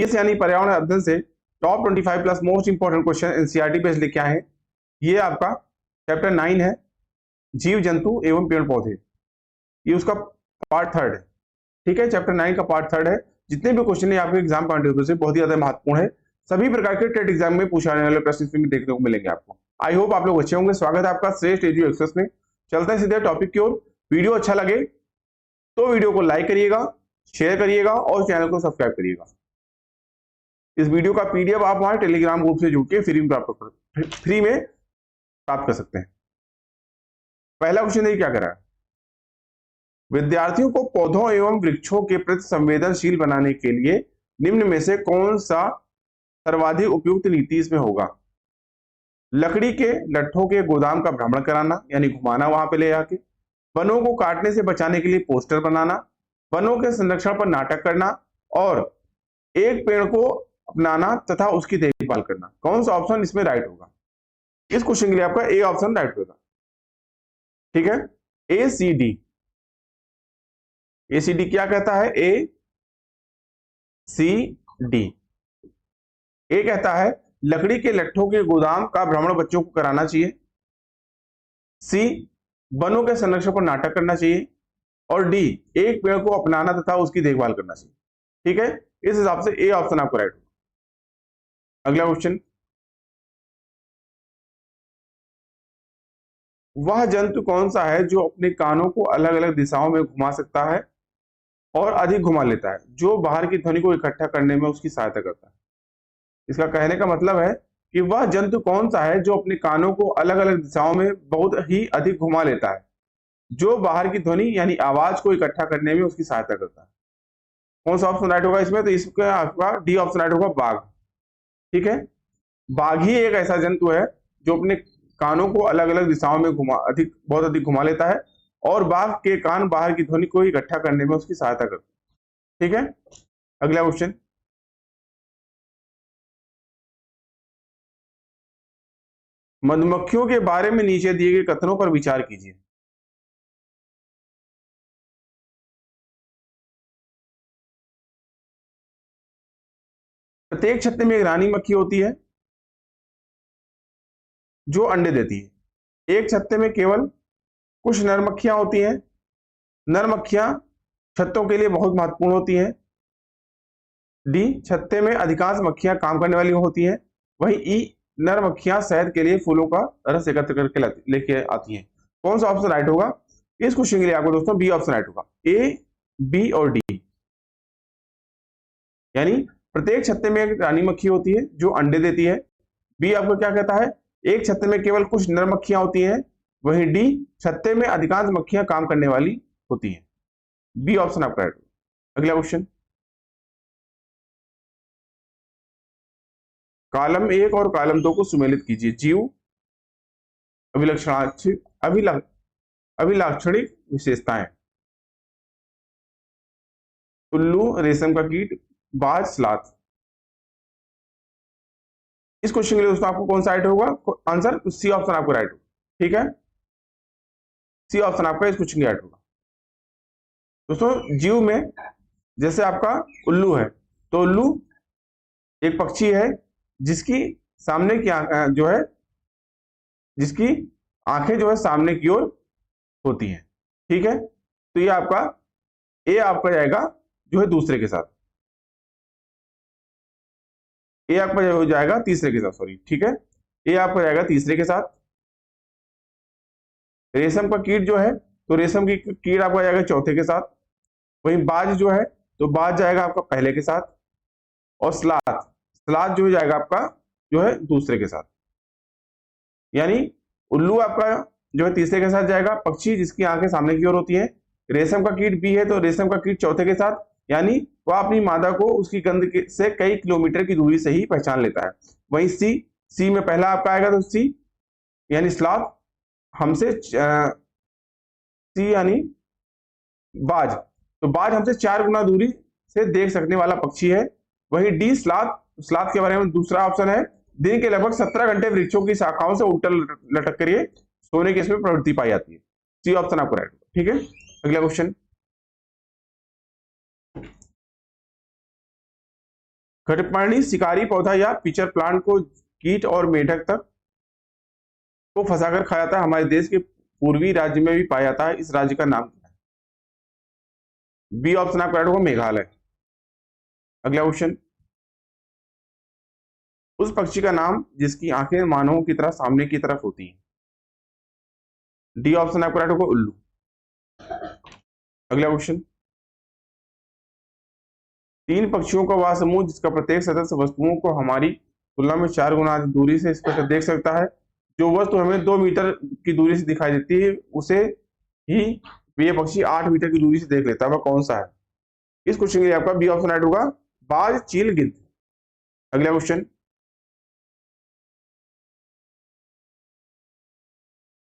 किस यानी पर्यावरण अध्ययन से top 25 plus most important question NCERT based लेके आए हैं। ये आपका चैप्टर 9 है, जीव जंतु एवं पेड़ पौधे। ये उसका पार्ट 3 है। ठीक है, चैप्टर 9 का पार्ट 3 है। जितने भी क्वेश्चन है आपके एग्जाम पॉइंट ऑफ व्यू से बहुत ही ज्यादा महत्वपूर्ण है। सभी प्रकार के टेट एग्जाम में पूछे जाने वाले प्रश्न इसमें देखने को मिलेंगे आपको। आई होप आप लोग अच्छे होंगे। स्वागत है आपका श्रेष्ठ एजू एक्सेस में। चलते हैं सीधे टॉपिक की ओर। वीडियो अच्छा लगे तो वीडियो को लाइक करिएगा, शेयर करिएगा और चैनल को सब्सक्राइब करिएगा। इस वीडियो का पीडीएफ आप हमारे टेलीग्राम ग्रुप से जुड़ के फ्री में प्राप्त कर सकते हैं। पहला क्वेश्चन ये क्या कर रहा है, विद्यार्थियों को पौधों एवं वृक्षों के प्रति संवेदनशील बनाने के लिए निम्न में से कौन सा सर्वाधिक उपयुक्त नीति इसमें होगा। लकड़ी के लट्ठों के गोदाम का भ्रमण कराना, यानी घुमाना वहां पे ले जाके, वनों को काटने से बचाने के लिए पोस्टर बनाना, वनों के संरक्षण पर नाटक करना और एक पेड़ को अपनाना तथा उसकी देखभाल करना। कौन सा ऑप्शन इसमें राइट होगा। इस क्वेश्चन के लिए आपका ए ऑप्शन राइट होगा। ठीक है, ए सी डी। ए सी डी क्या कहता है, ए सी डी। ए कहता है लकड़ी के लट्ठों के गोदाम का भ्रमण बच्चों को कराना चाहिए। सी, वनों के संरक्षण पर नाटक करना चाहिए। और डी, एक पेड़ को अपनाना तथा उसकी देखभाल करना चाहिए। ठीक है, इस हिसाब से ए ऑप्शन आपको राइट होगा। अगला क्वेश्चन, वह जंतु कौन सा है जो अपने कानों को अलग अलग दिशाओं में घुमा सकता है और अधिक घुमा लेता है, जो बाहर की ध्वनि को इकट्ठा करने में उसकी सहायता करता है। इसका कहने का मतलब है कि वह जंतु कौन सा है जो अपने कानों को अलग अलग दिशाओं में बहुत ही अधिक घुमा लेता है, जो बाहर की ध्वनि यानी आवाज को इकट्ठा करने में उसकी सहायता करता है। कौन सा ऑप्शन राइट होगा इसमें, तो इसका आपका डी ऑप्शन राइट होगा, बाघ। ठीक है, बाघ ही एक ऐसा जंतु है जो अपने कानों को अलग अलग दिशाओं में बहुत अधिक घुमा लेता है और बाघ के कान बाहर की ध्वनि को इकट्ठा करने में उसकी सहायता करते हैं। ठीक है, अगला क्वेश्चन, मधुमक्खियों के बारे में नीचे दिए गए कथनों पर विचार कीजिए। प्रत्येक छत्ते में एक रानी मक्खी होती है जो अंडे देती है। एक छत्ते में केवल कुछ नर मक्खियां होती हैं। नर मक्खियां छत्तों के लिए बहुत महत्वपूर्ण होती हैं। डी, छत्ते में अधिकांश मक्खियां काम करने वाली होती हैं। वहीं ई, नर मक्खियां शहद के लिए फूलों का रस एकत्र करके लेके आती हैं। कौन सा ऑप्शन राइट होगा इस क्वेश्चन के लिए आपको दोस्तों, बी ऑप्शन राइट होगा। ए, बी और डी, यानी प्रत्येक छत्ते में एक रानी मक्खी होती है जो अंडे देती है। बी आपको क्या कहता है, एक छत्ते में केवल कुछ नर मक्खियां होती हैं। वहीं डी, छत्ते में अधिकांश मक्खियां काम करने वाली होती हैं। बी ऑप्शन आपका राइट होगा। अगला क्वेश्चन, कॉलम 1 और कॉलम 2 को सुमेलित कीजिए। जीव अभिलाक्षणिक विशेषताएं। उल्लू, रेशम का कीट, बाज, सलाथ। इस क्वेश्चन के लिए दोस्तों आपको कौन सा राइट होगा आंसर, सी ऑप्शन आपको राइट होगा। ठीक है, सी ऑप्शन आपका इस क्वेश्चन का राइट होगा। दोस्तों जीव में जैसे आपका उल्लू है, तो उल्लू एक पक्षी है जिसकी सामने की जो है जिसकी आंखें जो है सामने की ओर होती हैं। ठीक है, तो ये आपका ए आपका जाएगा जो है दूसरे के साथ, ए आपका हो जाएगा तीसरे के साथ, सॉरी। ठीक है, ए आपका जाएगा तीसरे के साथ। रेशम का कीट जो है, तो रेशम की कीट आपका जाएगा चौथे के साथ। वहीं बाज जो है, तो बाज जाएगा आपका पहले के साथ। और सलाद जो हो जाएगा आपका जो है दूसरे के साथ। यानी उल्लू आपका जो है तीसरे के साथ जाएगा, पक्षी जिसकी आंखें सामने की ओर होती हैं। रेशम का कीट बी है, तो रेशम का कीट चौथे के साथ, यानी वह अपनी मादा को उसकी गंध से कई किलोमीटर की दूरी से ही पहचान लेता है। वहीं सी में पहला आपका आएगा, तो सी यानी स्लॉथ हमसे सी यानी बाज, तो बाज हमसे 4 गुना दूरी से देख सकने वाला पक्षी है। वही डी, स्लॉथ के बारे में दूसरा ऑप्शन है, दिन के लगभग 17 घंटे वृक्षों की शाखाओं से उल्टा लटक कर सोने की इसमें प्रवृत्ति पाई जाती है। सी ऑप्शन आपको राइट होगा। ठीक है, अगला क्वेश्चन, घटपर्णी शिकारी पौधा या पिचर प्लांट को कीट और मेढक तक को फंसाकर खाया जाता है। हमारे देश के पूर्वी राज्य में भी पाया जाता है। इस राज्य का नाम क्या है? बी ऑप्शन आपका राइट होगा, मेघालय। अगला क्वेश्चन, उस पक्षी का नाम जिसकी आंखें मानवों की तरह सामने की तरफ होती हैं। डी ऑप्शन आपका राइट होगा, उल्लू। अगला क्वेश्चन, तीन पक्षियों का वह समूह जिसका प्रत्येक सदस्य वस्तुओं को हमारी तुलना में 4 गुना अधिक दूरी से स्पष्ट देख सकता है। जो वस्तु हमें 2 मीटर की दूरी से दिखाई देती है उसे ही ये पक्षी 8 मीटर की दूरी से देख लेता है, वह कौन सा है? इस क्वेश्चन के लिए आपका बी ऑप्शन राइट होगा, बाज, चील, गिद्ध। अगला क्वेश्चन,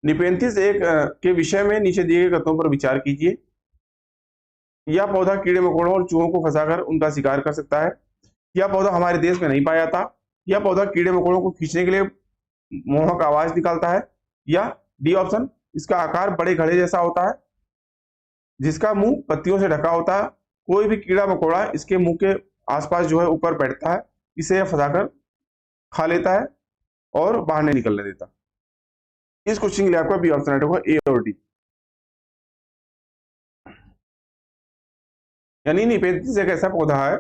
निपेंथिस एक के विषय में नीचे दिए गए कथनों पर विचार कीजिए। यह पौधा कीड़े मकोड़ों और चूहों को फंसाकर उनका शिकार कर सकता है। यह पौधा हमारे देश में नहीं पाया जाता। यह पौधा कीड़े मकोड़ों को खींचने के लिए मोहक आवाज निकालता है। या डी ऑप्शन, इसका आकार बड़े घड़े जैसा होता है जिसका मुंह पत्तियों से ढका होता है। कोई भी कीड़ा मकोड़ा इसके मुंह के आसपास जो है ऊपर बैठता है, इसे यह फंसाकर खा लेता है और बाहर नहीं निकलने देता। इस क्वेश्चन के लिए आपका बी ऑप्शन राइट होगा, ए और डी। यानी निपेंथिस एक ऐसा पौधा है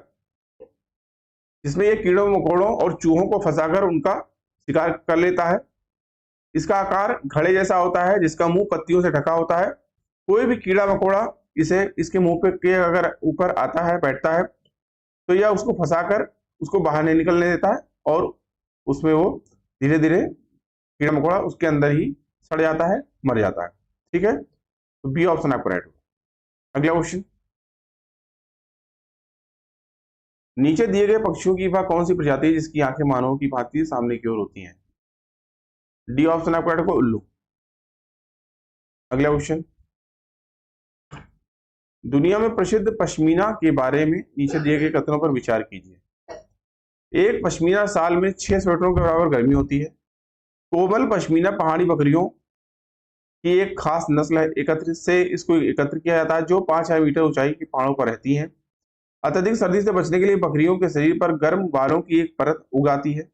जिसमें ये कीड़ों मकोड़ों और चूहों को फंसाकर उनका शिकार कर लेता है। इसका आकार घड़े जैसा होता है जिसका मुंह पत्तियों से ढका होता है। कोई भी कीड़ा मकोड़ा इसे इसके मुंह पे के अगर ऊपर आता है, बैठता है, तो यह उसको फंसाकर उसको बाहर नहीं निकलने देता है और उसमें वो धीरे धीरे कीड़ा मकोड़ा उसके अंदर ही सड़ जाता है, मर जाता है। ठीक है, तो बी ऑप्शन आपका राइट होगा। अगला क्वेश्चन, नीचे दिए गए पक्षियों की वह कौन सी प्रजाति है जिसकी आंखें मानवों की भांति सामने की ओर होती हैं? डी ऑप्शन आपका राइट होगा, उल्लू। अगला क्वेश्चन, दुनिया में प्रसिद्ध पश्मीना के बारे में नीचे दिए गए कथनों पर विचार कीजिए। एक पश्मीना साल में 6 स्वेटरों के बराबर गर्मी होती है। कोमल पश्मीना पहाड़ी बकरियों की एक खास नस्ल है। इसको एकत्र किया जाता है जो 5,000 मीटर ऊंचाई के पहाड़ों पर रहती हैं। अत्यधिक सर्दी से बचने के लिए बकरियों के शरीर पर गर्म बालों की एक परत उगाती है।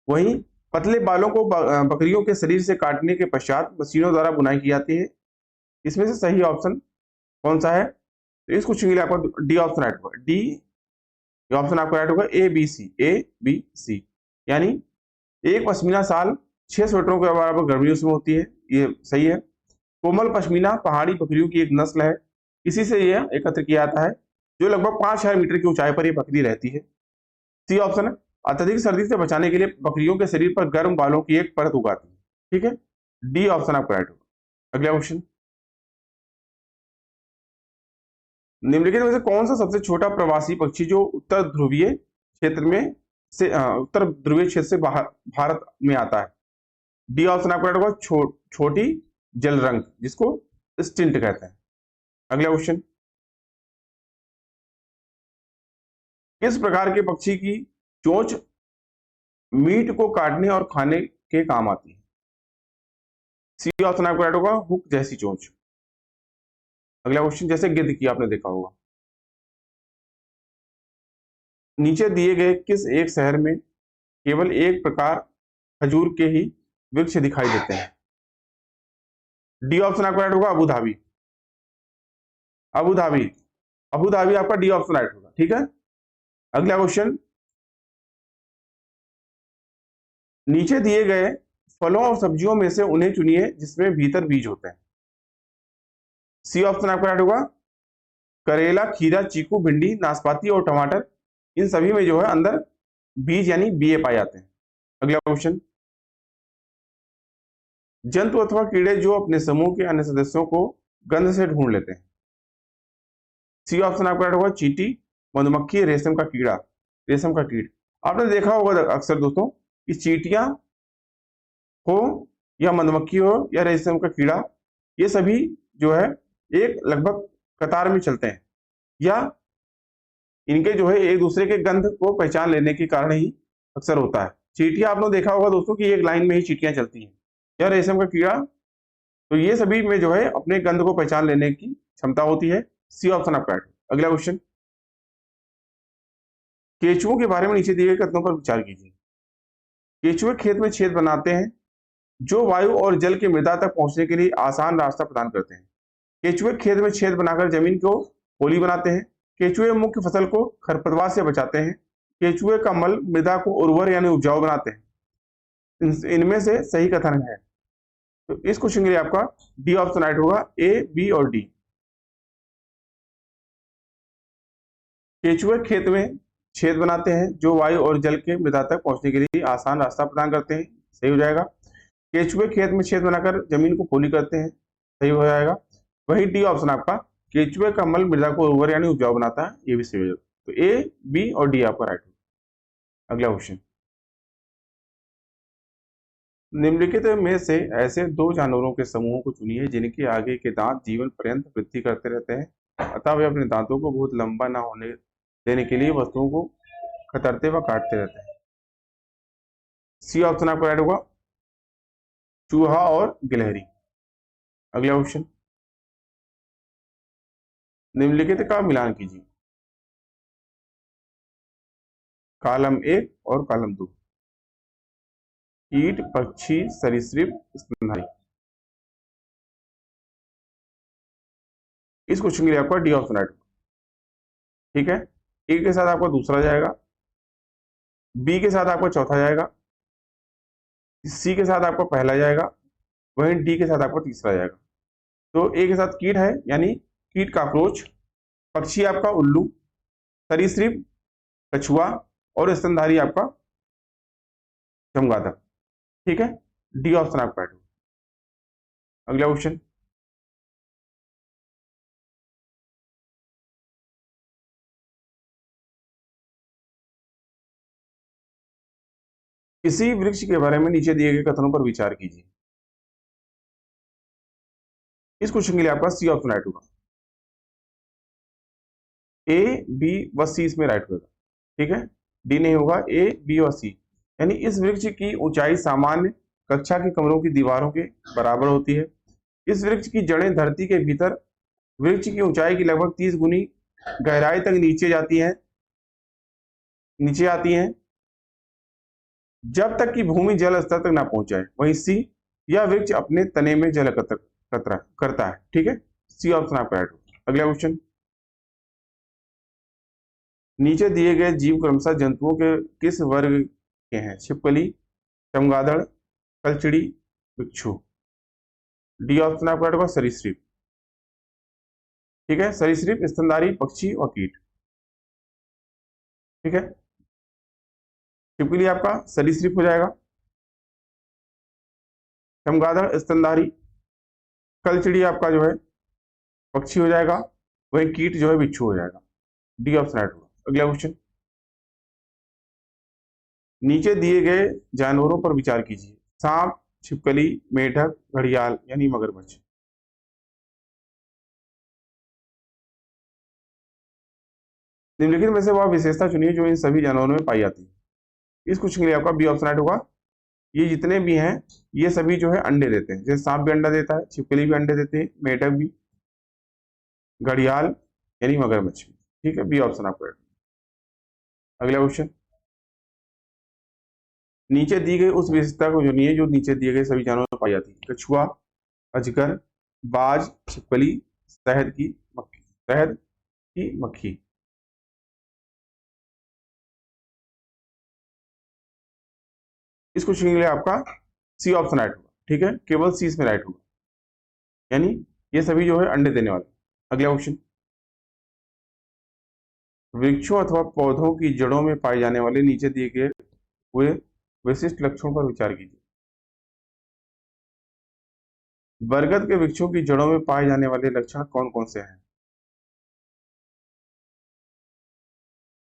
वहीं पतले बालों को बकरियों के शरीर से काटने के पश्चात मशीनों द्वारा बुनाई की जाती है। इसमें से सही ऑप्शन कौन सा है? तो इस क्वेश्चन के लिए आपको डी ऑप्शन राइट होगा। डी ऑप्शन आपका राइट होगा, A B C. A B C यानी एक पश्मीना साल 6 स्वेटरों के बराबर गर्मी उसमें होती है, ये सही है। कोमल पश्मीना पहाड़ी बकरियों की एक नस्ल है। इसी से यह एकत्र किया जाता है जो लगभग 5,000 मीटर की ऊंचाई पर यह बकरी रहती है। सी ऑप्शन है, अत्यधिक सर्दी से बचाने के लिए बकरियों के शरीर पर गर्म बालों की एक परत उगाती है। ठीक है, डी ऑप्शन आपका राइट होगा। अगला क्वेश्चन, निम्नलिखित में से कौन सा सबसे छोटा प्रवासी पक्षी जो उत्तर ध्रुवीय क्षेत्र से बाहर भारत में आता है? डी ऑप्शन आपका राइट होगा, छोटी जलरंग, जिसको स्टिंट कहते हैं। अगला क्वेश्चन, किस प्रकार के पक्षी की चोंच मीट को काटने और खाने के काम आती है? सी ऑप्शन आपका राइट होगा, हुक जैसी चोंच। अगला क्वेश्चन, जैसे गिद्ध की आपने देखा होगा। नीचे दिए गए किस एक शहर में केवल एक प्रकार खजूर के ही वृक्ष दिखाई देते हैं? डी ऑप्शन आपका राइट होगा, Abu Dhabi. Abu Dhabi, Abu Dhabi आपका डी ऑप्शन राइट होगा। ठीक है, अगला क्वेश्चन, नीचे दिए गए फलों और सब्जियों में से उन्हें चुनिए जिसमें भीतर बीज होते हैं। सी ऑप्शन आपका राइट होगा, करेला, खीरा, चीकू, भिंडी, नाशपाती और टमाटर, इन सभी में जो है अंदर बीज यानी बीए पाए जाते हैं। अगला क्वेश्चन, जंतु अथवा कीड़े जो अपने समूह के अन्य सदस्यों को गंध से ढूंढ लेते हैं। सी ऑप्शन आपका राइट होगा, चींटी, मधुमक्खी, रेशम का कीड़ा, रेशम का कीट। आपने देखा होगा अक्सर दोस्तों कि चींटियां हो या मधुमक्खी हो या रेशम का कीड़ा, ये सभी जो है एक लगभग कतार में चलते हैं या इनके जो है एक दूसरे के गंध को पहचान लेने के कारण ही अक्सर होता है। चींटियां आपने देखा होगा दोस्तों कि एक लाइन में ही चींटियां चलती हैं, या रेशम का कीड़ा, तो ये सभी में जो है अपने गंध को पहचान लेने की क्षमता होती है। सी ऑप्शन आपका राइट। अगला क्वेश्चन, केचुओं के बारे में नीचे दिए गए कथनों पर विचार कीजिए। केचुए खेत में छेद बनाते हैं जो वायु और जल की मृदा तक पहुंचने के लिए आसान रास्ता प्रदान करते हैं। केचुए खेत में छेद बनाकर जमीन को पोली बनाते हैं। केचुए मुख्य फसल को खरपतवार से बचाते हैं। केचुए का मल मृदा को उर्वर यानी उपजाऊ बनाते हैं। इनमें से सही कथन है, तो इस क्वेश्चन के लिए आपका डी ऑप्शन राइट होगा, ए, बी और डी। केचुए खेत में छेद बनाते हैं जो वायु और जल के मृदा तक पहुंचने के लिए आसान रास्ता प्रदान करते हैं, सही हो जाएगा। केचुए खेत में छेद बनाकर जमीन को पोली करते हैं, सही हो जाएगा। वही डी ऑप्शन आपका, केचुए का मल मृदा को उर्वर यानी उपजाऊ बनाता है, ये भी सही हो जाएगा। तो ए, बी और डी आपका राइट होगा। अगला क्वेश्चन, निम्नलिखित में से ऐसे दो जानवरों के समूहों को चुनिए जिनके आगे के दांत जीवन पर्यंत वृद्धि करते रहते हैं अतः वे अपने दांतों को बहुत लंबा न होने देने के लिए वस्तुओं को कतरते व काटते रहते हैं। सी ऑप्शन आपका राइट होगा, चूहा और गिलहरी। अगला क्वेश्चन, निम्नलिखित का मिलान कीजिए। कॉलम 1 और कॉलम 2, कीट, पक्षी, सरीसृप, स्तनधारी। इस क्वेश्चन के लिए आपका डी ऑप्शन राइट होगा, ठीक है। ए के साथ आपका दूसरा जाएगा, बी के साथ आपका चौथा जाएगा, सी के साथ आपका पहला जाएगा, वहीं डी के साथ आपका तीसरा जाएगा। तो ए के साथ कीट है यानी कीट कॉकरोच, पक्षी आपका उल्लू, सरीसृप कछुआ और स्तनधारी आपका चमगादड़, ठीक है। डी ऑप्शन आपका राइट होगा। अगला क्वेश्चन, किसी वृक्ष के बारे में नीचे दिए गए कथनों पर विचार कीजिए। इस क्वेश्चन के लिए आपका सी ऑप्शन राइट होगा, ए, बी व सी इसमें राइट होगा, ठीक है। डी नहीं होगा, ए, बी और सी। यानी इस वृक्ष की ऊंचाई सामान्य कक्षा के कमरों की दीवारों के बराबर होती है। इस वृक्ष की जड़ें धरती के भीतर वृक्ष की ऊंचाई की लगभग 30 गुनी गहराई तक नीचे आती हैं जब तक कि भूमि जल स्तर तक ना पहुंच जाए। वहीं सी, यह वृक्ष अपने तने में जल एकत्र करता है, ठीक है। सी ऑप्शन आपका राइट होगा। अगला क्वेश्चन, नीचे दिए गए जीव क्रमशः जंतुओं के किस वर्ग के हैं? छिपकली, चमगादड़, कलचिड़ी, बिच्छू। डी ऑप्शन आपका राइट होगा, सरीसृप, ठीक है। सरीसृप, स्तनधारी, पक्षी और कीट, ठीक है। छिपकली आपका सरीसृप हो जाएगा, चमगादड़ स्तनधारी, कलचिड़ी आपका जो है पक्षी हो जाएगा, वही कीट जो है बिच्छू हो जाएगा। डी ऑप्शन राइट होगा। अगला क्वेश्चन, नीचे दिए गए जानवरों पर विचार कीजिए। सांप, छिपकली, मेढक, घड़ियाल यानी मगरमच्छ। निम्नलिखित में से वह विशेषता चुनिए जो इन सभी जानवरों में पाई जाती है। इस क्वेश्चन के लिए आपका बी ऑप्शन राइट होगा। ये जितने भी हैं ये सभी जो है अंडे देते हैं, जैसे सांप भी अंडा देता है, छिपकली भी अंडे देते हैं, मेढक भी, घड़ियाल यानी मगरमच्छ भी, ठीक है। बी ऑप्शन आपका राइट। अगला क्वेश्चन, नीचे दी गई उस विशेषता को चुनिए जो नीचे दिए गए सभी जानवरों में पाई जाती है। कछुआ, अजगर, बाज, छिपकली, शहद की मक्खी। इस क्वेश्चन के लिए आपका सी ऑप्शन राइट होगा, ठीक है। केवल सी इसमें राइट होगा, यानी ये सभी जो है अंडे देने वाले। अगला क्वेश्चन, वृक्षों अथवा पौधों की जड़ों में पाए जाने वाले नीचे दिए गए हुए विशिष्ट लक्षणों पर विचार कीजिए। बरगद के वृक्षों की जड़ों में पाए जाने वाले लक्षण कौन कौन से हैं?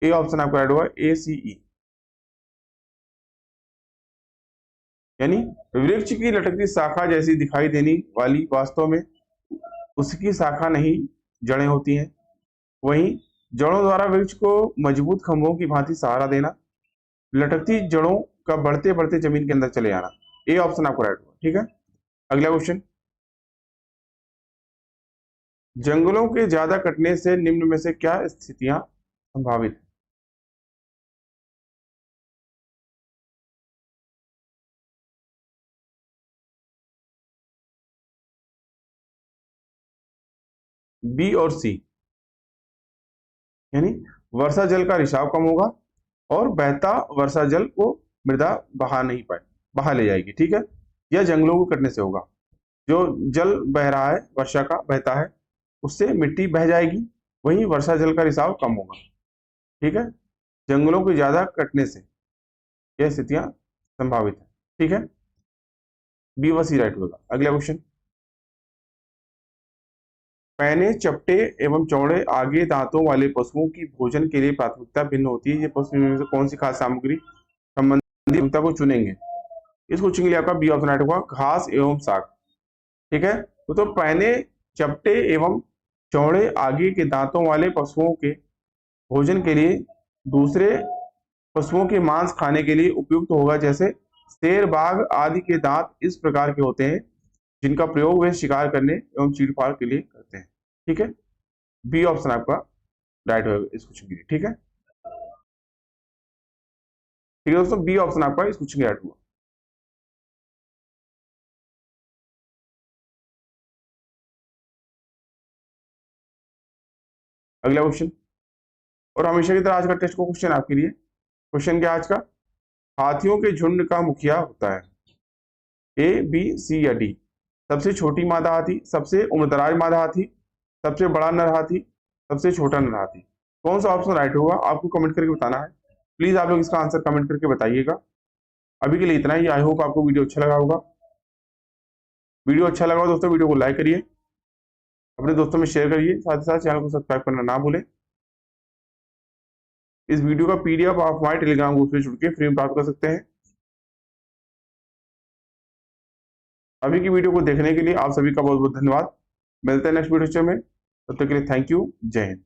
ए ऑप्शन आपका राइट होगा, ए, सी, ई। यानी वृक्ष की लटकती शाखा जैसी दिखाई देने वाली वास्तव में उसकी शाखा नहीं जड़ें होती हैं। वहीं जड़ों द्वारा वृक्ष को मजबूत खंभों की भांति सहारा देना, लटकती जड़ों का बढ़ते बढ़ते जमीन के अंदर चले जाना। ए ऑप्शन आपको राइट होगा, ठीक है। अगला क्वेश्चन, जंगलों के ज्यादा कटने से निम्न में से क्या स्थितियां संभावित है? बी और सी, यानी वर्षा जल का रिसाव कम होगा और बहता वर्षा जल को मृदा बहा नहीं पाए, बहा ले जाएगी, ठीक है। यह जंगलों को कटने से होगा। जो जल बह रहा है वर्षा का, बहता है, उससे मिट्टी बह जाएगी, वहीं वर्षा जल का रिसाव कम होगा, ठीक है। जंगलों के ज्यादा कटने से यह स्थितियां संभावित है, ठीक है। बी व सी राइट होगा। अगला क्वेश्चन, पैने, चपटे एवं चौड़े आगे दांतों वाले पशुओं की भोजन के लिए प्राथमिकता भिन्न होती है। ये पशु इनमें से कौन सी खाद्य सामग्री संबंधी प्राथमिकता को चुनेंगे? इस क्वेश्चन के लिए आपका बी ऑप्शन राइट होगा, घास एवं साग, ठीक है। तो पैने, चपटे एवं चौड़े आगे के दांतों वाले पशुओं के भोजन के लिए दूसरे पशुओं के मांस खाने के लिए उपयुक्त होगा, जैसे शेर, बाघ आदि के दांत इस प्रकार के होते हैं जिनका प्रयोग वे शिकार करने एवं चीड़-फाड़ के लिए करते हैं, ठीक है। बी ऑप्शन आपका राइट होगा इस क्वेश्चन के लिए, ठीक है। ठीक है दोस्तों, बी ऑप्शन आपका इस क्वेश्चन के राइट होगा। अगला क्वेश्चन, और हमेशा की तरह आज का टेस्ट को क्वेश्चन आपके लिए। क्वेश्चन क्या आज का? हाथियों के झुंड का मुखिया होता है, ए, बी, सी या डी? सबसे छोटी मादा हाथी, सबसे उम्रदराज मादा हाथी, सबसे बड़ा नर हाथी, सबसे छोटा नर हाथी? कौन सा ऑप्शन राइट होगा आपको कमेंट करके बताना है। प्लीज आप लोग इसका आंसर कमेंट करके बताइएगा। अभी के लिए इतना ही। आई होप आपको वीडियो अच्छा लगा होगा। वीडियो अच्छा लगा हो दोस्तों, वीडियो को लाइक करिए, अपने दोस्तों में शेयर करिए, साथ ही साथ चैनल को सब्सक्राइब करना ना भूलें। इस वीडियो का पीडीएफ आप हमारे टेलीग्राम ग्रुप से जुड़ के फ्री में प्राप्त कर सकते हैं। अभी की वीडियो को देखने के लिए आप सभी का बहुत बहुत धन्यवाद। मिलते हैं नेक्स्ट वीडियो में, तब तक के लिए थैंक यू। जय हिंद।